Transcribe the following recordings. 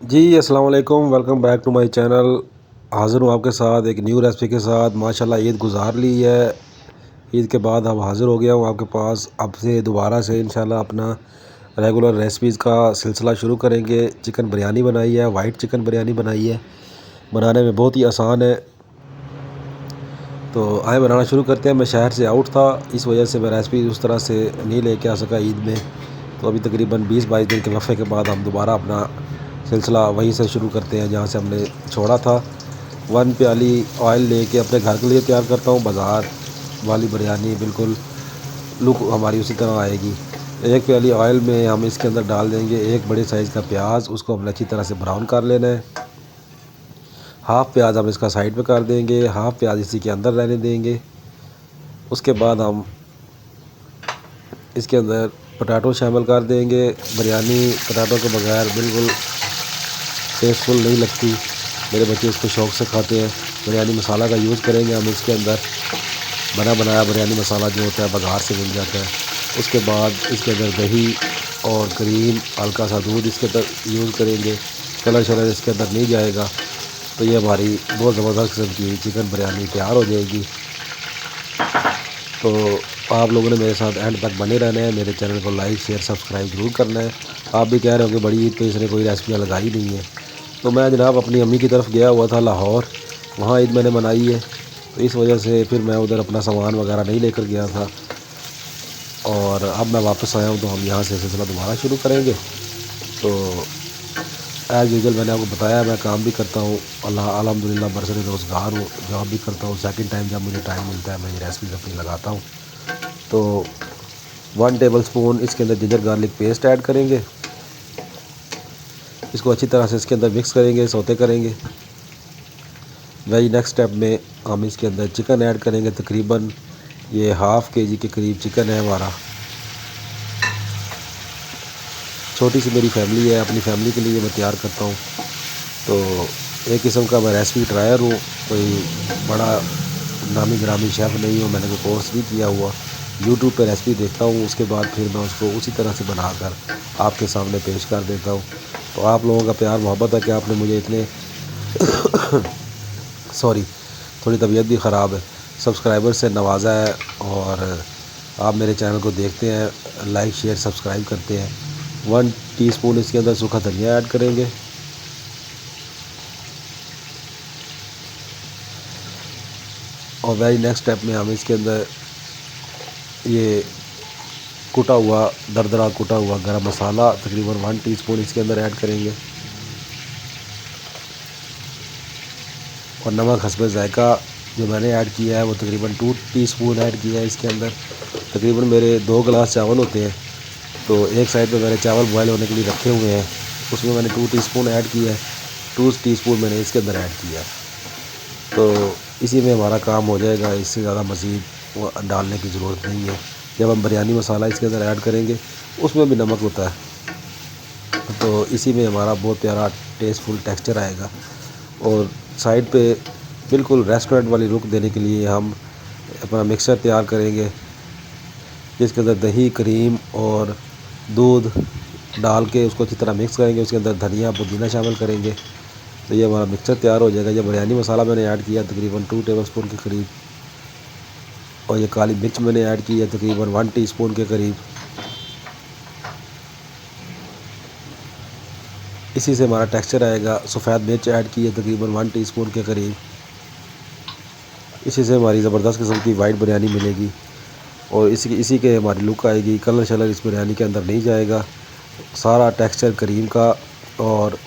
जी अस्सलाम वालेकुम, welcome back to my channel. हाज़िर हूँ आपके साथ एक न्यू रेसिपी के साथ। माशाल्लाह ईद गुज़ार ली है। ईद के बाद अब हाज़िर हो गया हूँ आपके पास। अब से दोबारा से इंशाल्लाह अपना रेगुलर रेसिपीज़ का सिलसिला शुरू करेंगे। चिकन बिरयानी बनाई है, वाइट चिकन बिरयानी बनाई है। बनाने में बहुत ही आसान है, तो आए बनाना शुरू करते हैं। मैं शहर से आउट था, इस वजह से मैं रेसिपी उस तरह से नहीं लेके आ सका ईद में। तो अभी तकरीबन 20-22 दिन के वक़्फ़े के बाद हम दोबारा अपना सिलसिला वहीं से शुरू करते हैं जहाँ से हमने छोड़ा था। 1 प्याली ऑयल लेके अपने घर के लिए तैयार करता हूँ। बाज़ार वाली बिरयानी बिल्कुल लुक हमारी उसी तरह आएगी। 1 प्याली ऑयल में हम इसके अंदर डाल देंगे 1 बड़े साइज़ का प्याज। उसको हमने अच्छी तरह से ब्राउन कर लेना है। हाफ़ प्याज हम इसका साइड पे कर देंगे, हाफ़ प्याज इसी के अंदर रहने देंगे। उसके बाद हम इसके अंदर पोटैटो शामिल कर देंगे। बिरयानी पोटैटो के बगैर बिल्कुल टेस्टफुल नहीं लगती। मेरे बच्चे इसको शौक़ से खाते हैं। बिरयानी मसाला का यूज़ करेंगे हम इसके अंदर। बना बनाया बिरयानी मसाला जो होता है बाज़ार से मिल जाता है। उसके बाद इसके अंदर दही और क्रीम, हल्का सा दूध इसके अंदर यूज़ करेंगे। कलर शलर इसके अंदर नहीं जाएगा। तो ये हमारी बहुत ज़बरदस्त किस्म की चिकन बिरयानी तैयार हो जाएगी। तो आप लोगों ने मेरे साथ एंड तक बने रहना है। मेरे चैनल को लाइक शेयर सब्सक्राइब ज़रूर करना है। आप भी कह रहे होंगे बड़ी ईद पे इसने कोई रेसिपियाँ लगाई नहीं है। तो मैं जनाब अपनी अम्मी की तरफ गया हुआ था लाहौर, वहाँ ईद मैंने मनाई है। तो इस वजह से फिर मैं उधर अपना सामान वगैरह नहीं लेकर गया था, और अब मैं वापस आया हूँ तो हम यहाँ से सिलसिला दोबारा शुरू करेंगे। तो एज़ यूजुअल मैंने आपको बताया मैं काम भी करता हूँ, अल्लाह अल्हम्दुलिल्लाह बरसरे रोज़गार हूँ, जॉब भी करता हूँ। सेकंड टाइम जब मुझे टाइम मिलता है मैं ये रेसिपी अपनी लगाता हूँ। तो 1 टेबल स्पून इसके अंदर जिंजर गार्लिक पेस्ट ऐड करेंगे। इसको अच्छी तरह से इसके अंदर मिक्स करेंगे, सौते करेंगे। वही नेक्स्ट स्टेप में हम इसके अंदर चिकन ऐड करेंगे। तकरीबन ये हाफ़ केजी के करीब चिकन है हमारा। छोटी सी मेरी फैमिली है, अपनी फैमिली के लिए मैं तैयार करता हूँ। तो एक किस्म का मैं रेसिपी ट्रायर हूँ, कोई बड़ा नामी गिरामी शेफ़ नहीं हूँ। मैंने कोई कोर्स नहीं किया हुआ। यूट्यूब पे रेसिपी देखता हूँ, उसके बाद फिर मैं उसको उसी तरह से बनाकर आपके सामने पेश कर देता हूँ। तो आप लोगों का प्यार मोहब्बत है कि आपने मुझे इतने सॉरी, थोड़ी तबीयत भी ख़राब है, सब्सक्राइबर से नवाजा है, और आप मेरे चैनल को देखते हैं, लाइक शेयर सब्सक्राइब करते हैं। 1 टीस्पून इसके अंदर सूखा धनिया ऐड करेंगे। और वेरी नेक्स्ट स्टेप में हम इसके अंदर ये कुटा हुआ दरदरा कुटा हुआ गरम मसाला तकरीबन 1 टीस्पून इसके अंदर ऐड करेंगे। और नमक हस्बे ज़ायका जो मैंने ऐड किया है वो तकरीबन 2 टीस्पून ऐड किया है इसके अंदर। तकरीबन मेरे 2 गिलास चावल होते हैं, तो एक साइड पे मैंने चावल बॉयल होने के लिए रखे हुए हैं, उसमें मैंने 2 टीस्पून ऐड किया है। 2 टीस्पून मैंने इसके अंदर ऐड किया है। तो इसी में हमारा काम हो जाएगा, इससे ज़्यादा मज़ीद वो डालने की ज़रूरत नहीं है। जब हम बिरयानी मसाला इसके अंदर ऐड करेंगे उसमें भी नमक होता है, तो इसी में हमारा बहुत प्यारा टेस्टफुल टेक्सचर आएगा। और साइड पे बिल्कुल रेस्टोरेंट वाली लुक देने के लिए हम अपना मिक्सर तैयार करेंगे, जिसके अंदर दही, क्रीम और दूध डाल के उसको अच्छी तरह मिक्स करेंगे। उसके अंदर धनिया पुदीना शामिल करेंगे, तो ये हमारा मिक्सचर तैयार हो जाएगा। ये बिरयानी मसाला मैंने ऐड किया तकरीबन 2 टेबल स्पून के करीब, और ये काली मिर्च मैंने ऐड की है तकरीबन 1 टीस्पून के करीब। इसी से हमारा टेक्सचर आएगा। सफ़ेद मिर्च ऐड की है तकरीबन 1 टीस्पून के करीब। इसी से हमारी ज़बरदस्त किस्म की वाइट बिरयानी मिलेगी, और इसी के हमारी लुक आएगी। कलर शलर इस बिरयानी के अंदर नहीं जाएगा। सारा टेक्सचर करीम का, और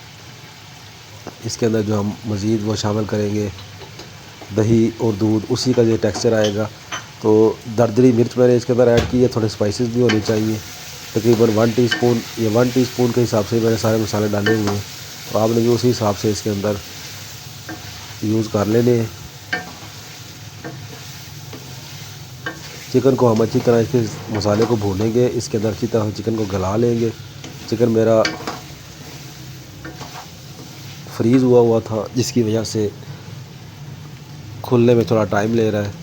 इसके अंदर जो हम मज़ीद वो शामिल करेंगे दही और दूध, उसी का ये टेक्सचर आएगा। तो दरदरी मिर्च मैंने इसके अंदर ऐड की है। थोड़े स्पाइसेस भी होने चाहिए। तकरीबन 1 टीस्पून, ये 1 टीस्पून के हिसाब से मैंने सारे मसाले डाले हुए हैं, तो आपने भी उसी हिसाब से इसके अंदर यूज़ कर लेने हैं। चिकन को हम अच्छी तरह इसके मसाले को भूनेंगे, इसके अंदर अच्छी तरह चिकन को गला लेंगे। चिकन मेरा फ्रीज़ हुआ था, जिसकी वजह से खुलने में थोड़ा टाइम ले रहा है।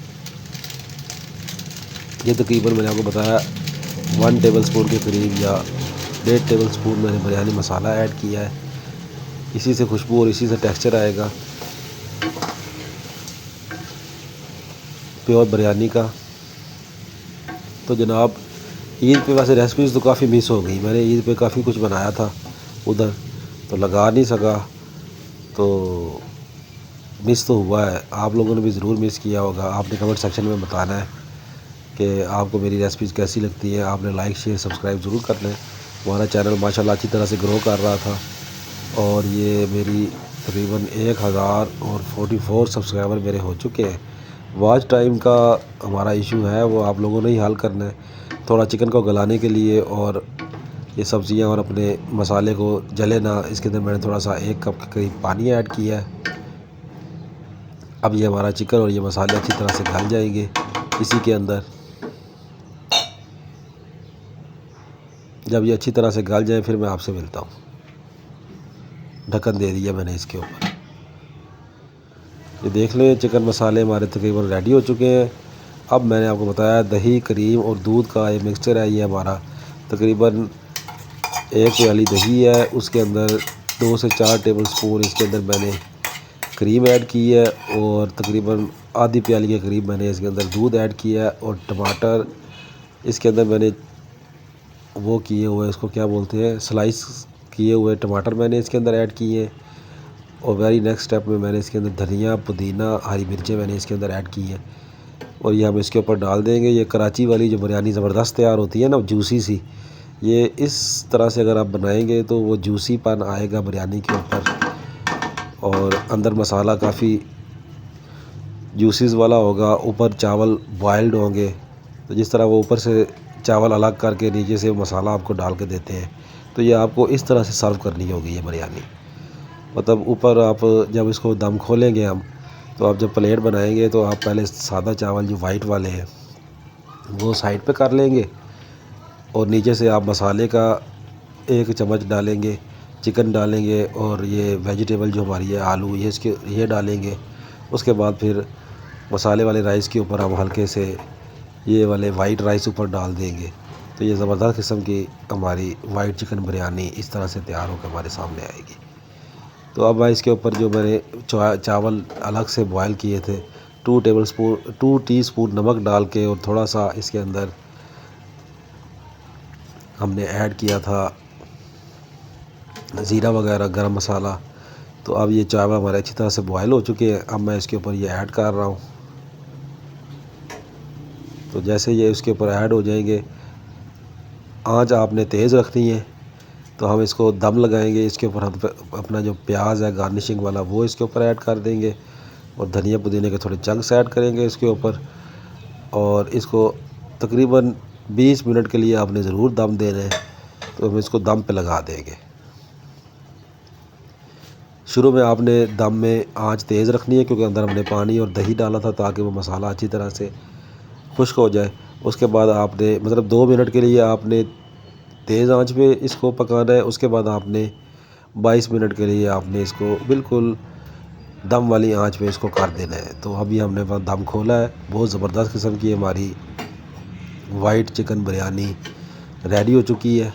ये तकरीबन मैंने आपको बताया 1 टेबल स्पून के करीब या 1.5 टेबल स्पून मैंने बिरयानी मसाला ऐड किया है। इसी से खुशबू और इसी से टेक्सचर आएगा प्योर बिरयानी का। तो जनाब ईद पे वैसे रेसिपीज़ तो काफ़ी मिस हो गई, मैंने ईद पे काफ़ी कुछ बनाया था उधर, तो लगा नहीं सका, तो मिस तो हुआ है। आप लोगों ने भी ज़रूर मिस किया होगा। आपने कमेंट सेक्शन में बताना है कि आपको मेरी रेसिपीज़ कैसी लगती हैं। आपने लाइक शेयर सब्सक्राइब ज़रूर कर लें। हमारा चैनल माशाल्लाह अच्छी तरह से ग्रो कर रहा था और ये मेरी तकरीबन 1044 सब्सक्राइबर मेरे हो चुके हैं। वॉच टाइम का हमारा इशू है, वो आप लोगों ने ही हल करना है। थोड़ा चिकन को गलाने के लिए और ये सब्ज़ियाँ और अपने मसाले को जले ना, इसके अंदर मैंने थोड़ा सा 1 कप के करीब पानी ऐड किया है। अब ये हमारा चिकन और ये मसाले अच्छी तरह से गल जाएंगे इसी के अंदर। जब ये अच्छी तरह से गल जाए फिर मैं आपसे मिलता हूँ। ढक्कन दे दिया मैंने इसके ऊपर। ये देख लें चिकन मसाले हमारे तकरीबन रेडी हो चुके हैं। अब मैंने आपको बताया दही, क्रीम और दूध का ये मिक्सचर है। ये हमारा तकरीबन 1 प्याली दही है, उसके अंदर 2 से 4 टेबल स्पून इसके अंदर मैंने क्रीम ऐड की है और तकरीबन आधी प्याली के करीब मैंने इसके अंदर दूध ऐड किया है। और टमाटर इसके अंदर मैंने वो किए हुए, इसको क्या बोलते हैं, स्लाइस किए हुए टमाटर मैंने इसके अंदर ऐड किए हैं। और वेरी नेक्स्ट स्टेप में मैंने इसके अंदर धनिया, पुदीना, हरी मिर्चें मैंने इसके अंदर ऐड की हैं और ये हम इसके ऊपर डाल देंगे। ये कराची वाली जो बिरयानी ज़बरदस्त तैयार होती है ना, जूसी सी, ये इस तरह से अगर आप बनाएंगे तो वो जूसी पन आएगा बिरयानी के ऊपर और अंदर मसाला काफ़ी जूसीज़ वाला होगा। ऊपर चावल बॉयल्ड होंगे, तो जिस तरह वो ऊपर से चावल अलग करके नीचे से मसाला आपको डाल के देते हैं, तो ये आपको इस तरह से सर्व करनी होगी ये बिरयानी। मतलब ऊपर आप जब इसको दम खोलेंगे हम, तो आप जब प्लेट बनाएंगे तो आप पहले सादा चावल जो वाइट वाले हैं वो साइड पे कर लेंगे और नीचे से आप मसाले का 1 चम्मच डालेंगे, चिकन डालेंगे और ये वेजिटेबल जो हमारी है आलू, ये डालेंगे। उसके बाद फिर मसाले वाले राइस के ऊपर हम हल्के से ये वाले वाइट राइस ऊपर डाल देंगे। तो ये ज़बरदस्त किस्म की हमारी वाइट चिकन बिरयानी इस तरह से तैयार होकर हमारे सामने आएगी। तो अब मैं इसके ऊपर जो मैंने चावल अलग से बॉयल किए थे 2 टीस्पून नमक डाल के और थोड़ा सा इसके अंदर हमने ऐड किया था ज़ीरा वगैरह, गरम मसाला। तो अब ये चावल हमारे अच्छी तरह से बॉयल हो चुके हैं। अब मैं इसके ऊपर ये ऐड कर रहा हूँ। तो जैसे ये इसके ऊपर ऐड हो जाएंगे, आंच आपने तेज़ रखनी है। तो हम इसको दम लगाएंगे। इसके ऊपर हम अपना जो प्याज है गार्निशिंग वाला वो इसके ऊपर ऐड कर देंगे और धनिया पुदीने के थोड़े चंक्स ऐड करेंगे इसके ऊपर और इसको तकरीबन 20 मिनट के लिए आपने ज़रूर दम देना है। तो हम इसको दम पे लगा देंगे। शुरू में आपने दम में आंच तेज़ रखनी है क्योंकि अंदर हमने पानी और दही डाला था ताकि वो मसाला अच्छी तरह से खुश्क हो जाए। उसके बाद आपने मतलब 2 मिनट के लिए आपने तेज़ आंच पे इसको पकाना है। उसके बाद आपने 22 मिनट के लिए आपने इसको बिल्कुल दम वाली आंच पे इसको कर देना है। तो अभी हमने वहाँ दम खोला है। बहुत ज़बरदस्त किस्म की हमारी वाइट चिकन बिरयानी रेडी हो चुकी है।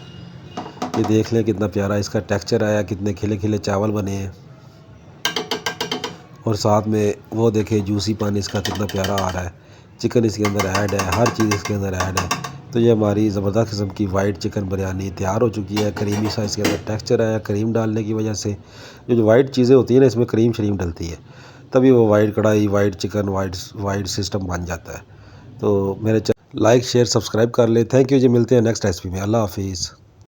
ये देख लें कितना प्यारा इसका टेक्सचर आया, कितने खिले खिले चावल बने हैं और साथ में वो देखें जूसी पानी इसका कितना प्यारा आ रहा है। चिकन इसके अंदर ऐड है, हर चीज़ इसके अंदर ऐड है। तो ये हमारी ज़बरदस्त किस्म की वाइट चिकन बिरयानी तैयार हो चुकी है। करीमी सा इसके अंदर टेक्सचर आया क्रीम डालने की वजह से। जो वाइट चीज़ें होती हैं ना, इसमें क्रीम शरीम डलती है, तभी वो वाइट कढ़ाई, वाइट चिकन, वाइट सिस्टम बन जाता है। तो मेरे लाइक शेयर सब्सक्राइब कर ले। थैंक यू जी। मिलते हैं नेक्स्ट रेसिपी में। अल्लाह हाफिज़।